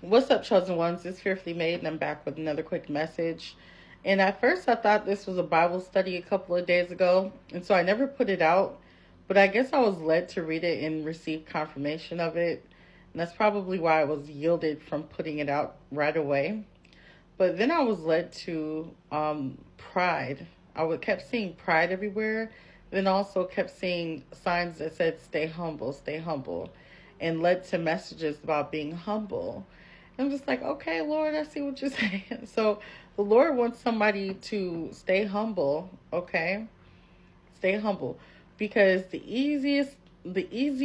What's up, chosen ones? It's Fearfully Made, and I'm back with another quick message. And at first, I thought this was a Bible study a couple of days ago, and so I never put it out. But I guess I was led to read it and receive confirmation of it. And that's probably why I was yielded from putting it out right away. But then I was led to pride. Kept seeing pride everywhere. Then also kept seeing signs that said stay humble," and led to messages about being humble. I'm just like, okay, Lord, I see what you're saying. So the Lord wants somebody to stay humble, okay? Stay humble. Because the easy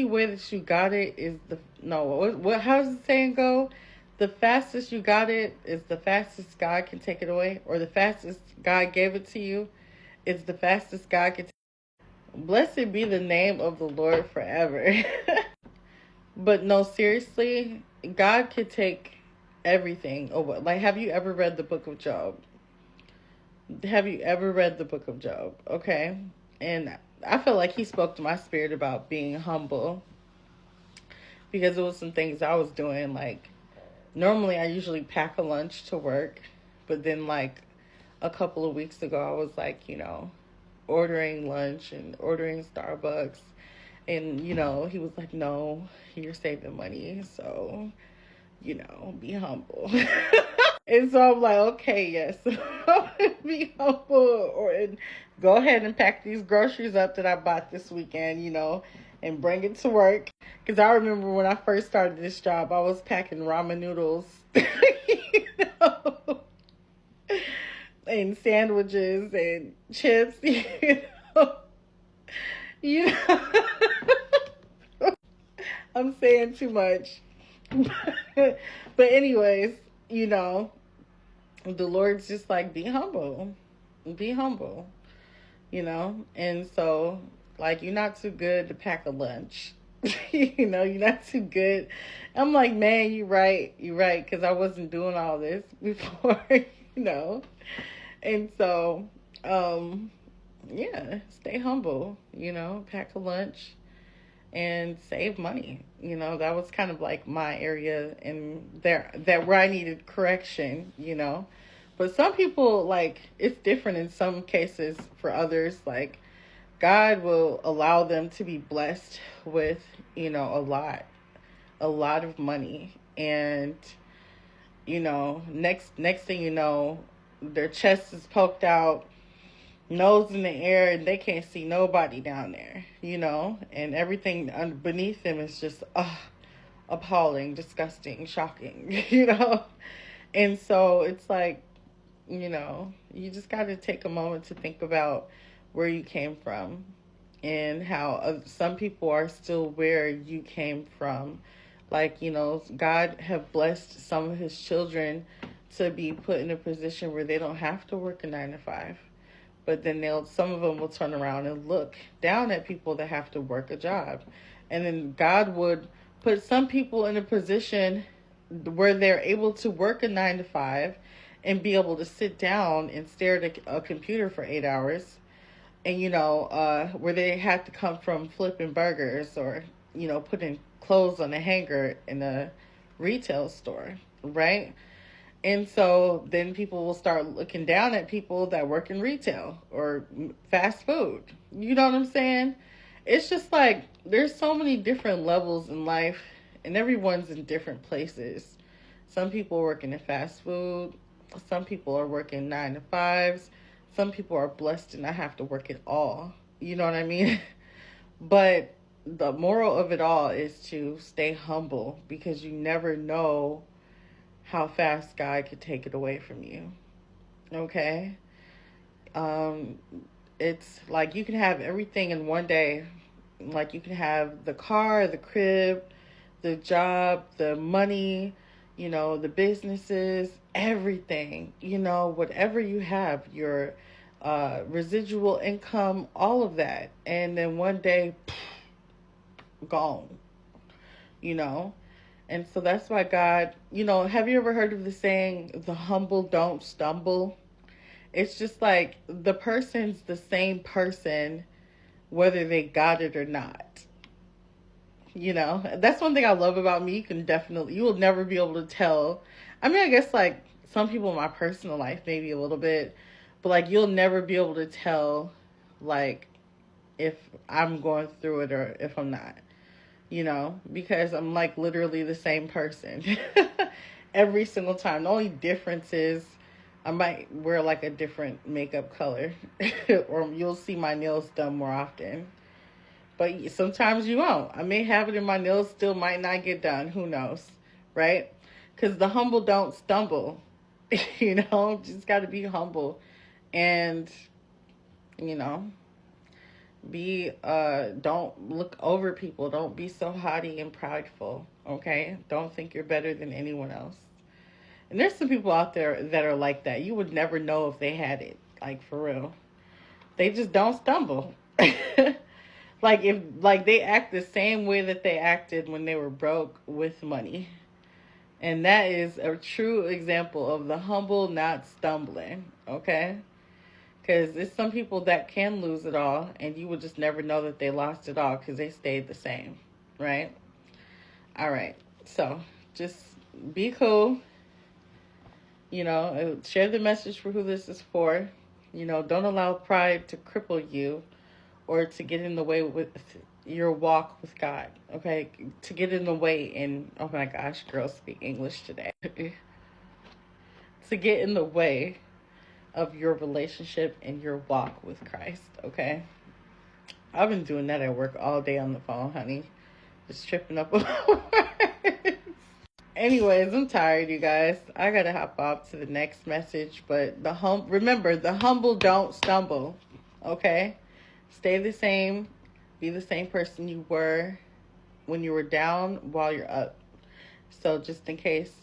way that you got it is how does the saying go? The fastest you got it is the fastest God can take it away, or the fastest God gave it to you is the fastest God can. Blessed be the name of the Lord forever. But no, seriously, God could take everything away. Like, have you ever read the book of Job? Have you ever read the book of Job? Okay. And I feel like he spoke to my spirit about being humble because it was some things I was doing. Like, normally I usually pack a lunch to work, but then, like, a couple of weeks ago, I was like, ordering lunch and ordering Starbucks. And, he was like, no, you're saving money. So, be humble. And so I'm like, okay, yes, be humble, and go ahead and pack these groceries up that I bought this weekend, and bring it to work. Because I remember when I first started this job, I was packing ramen noodles, know, and sandwiches and chips, know. You know, I'm saying too much. But anyways, the Lord's just like, be humble. Be humble. And so, like, you're not too good to pack a lunch. You're not too good. I'm like, man, you're right. You're right. Because I wasn't doing all this before, And so, yeah, stay humble, pack a lunch and save money. That was kind of like my area and that where I needed correction. But some people, like, it's different in some cases. For others, like, God will allow them to be blessed with, a lot of money. And, next thing you know, their chest is poked out, nose in the air, and they can't see nobody down there, and everything beneath them is just appalling, disgusting, shocking, And so it's like, you just got to take a moment to think about where you came from and how some people are still where you came from. Like, God have blessed some of his children to be put in a position where they don't have to work a 9 to 5. But then some of them will turn around and look down at people that have to work a job. And then God would put some people in a position where they're able to work a 9 to 5 and be able to sit down and stare at a computer for 8 hours. And, where they had to come from flipping burgers or, putting clothes on a hanger in a retail store, right? And so then people will start looking down at people that work in retail or fast food. You know what I'm saying? It's just like there's so many different levels in life, and everyone's in different places. Some people working in fast food. Some people are working 9 to 5s. Some people are blessed and not have to work at all. You know what I mean? But the moral of it all is to stay humble, because you never know how fast God could take it away from you. Okay? Um, it's like you can have everything in one day. Like, you can have the car, the crib, the job, the money, the businesses, everything, whatever you have, your residual income, all of that. And then one day, gone, you know? And so that's why God, have you ever heard of the saying, the humble don't stumble? It's just like the person's the same person, whether they got it or not. You know, that's one thing I love about me. You will never be able to tell. I mean, I guess like some people in my personal life, maybe a little bit, but like you'll never be able to tell, like, if I'm going through it or if I'm not, you know, because I'm like literally the same person every single time. The only difference is I might wear like a different makeup color or you'll see my nails done more often. But sometimes you won't. I may have it in my nails, still might not get done. Who knows, right? Because the humble don't stumble. You know, just got to be humble. And, you know, don't look over people. Don't be so haughty and prideful, okay? Don't think you're better than anyone else. And there's some people out there that are like that. You would never know if they had it, like for real. They just don't stumble. Like they act the same way that they acted when they were broke with money. And that is a true example of the humble not stumbling, okay? Because there's some people that can lose it all, and you would just never know that they lost it all because they stayed the same, right? All right, so just be cool. You know, share the message for who this is for. You know, don't allow pride to cripple you or to get in the way with your walk with God, okay? To get in the way in, oh my gosh, girls speak English today. To get in the way of your relationship and your walk with Christ, okay? I've been doing that at work all day on the phone, honey. Just tripping up over words. Anyways, I'm tired, you guys. I gotta hop off to the next message, but remember, the humble don't stumble, okay? Stay the same. Be the same person you were when you were down while you're up. So just in case,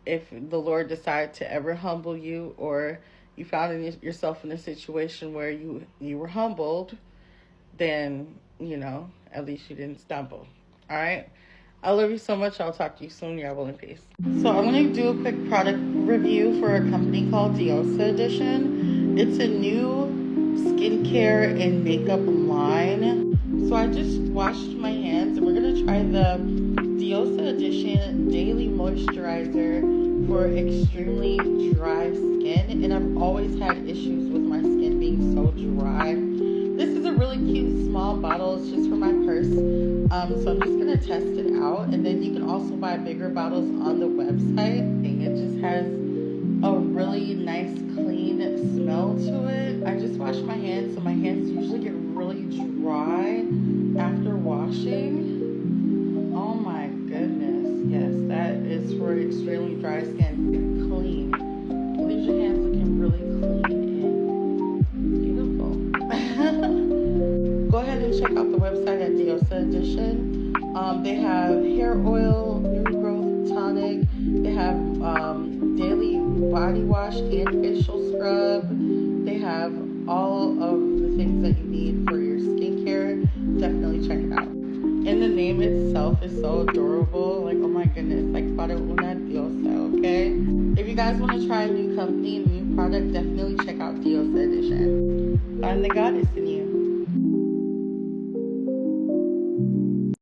if the Lord decided to ever humble you or you found yourself in a situation where you were humbled, then, you know, at least you didn't stumble. All right? I love you so much. I'll talk to you soon. Y'all will in peace. So I'm going to do a quick product review for a company called Diosa Edition. It's a new skincare and makeup line. So I just washed my hands and we're going to try the Diosa Edition Daily Moisturizer for extremely dry skin. And I've always had issues with my skin being so dry. This is a really cute small bottle. It's just for my purse. So I'm just going to test it out. And then you can also buy bigger bottles on the website. And it just has a really nice clean smell to it. I just washed my hands, so my hands usually get really dry after washing. Oh my goodness. Yes, that is for extremely dry skin. Clean. Leaves your hands looking really clean and beautiful. Go ahead and check out the website at Diosa Edition. They have hair oil, new growth tonic. They have daily body wash and facial scrub. They have all of the things that you need for your skincare. Definitely check it out. And the name itself is so adorable. Like, oh my goodness, like para una diosa, okay? If you guys want to try a new company, a new product, definitely check out Diosa Edition. Find the goddess in you.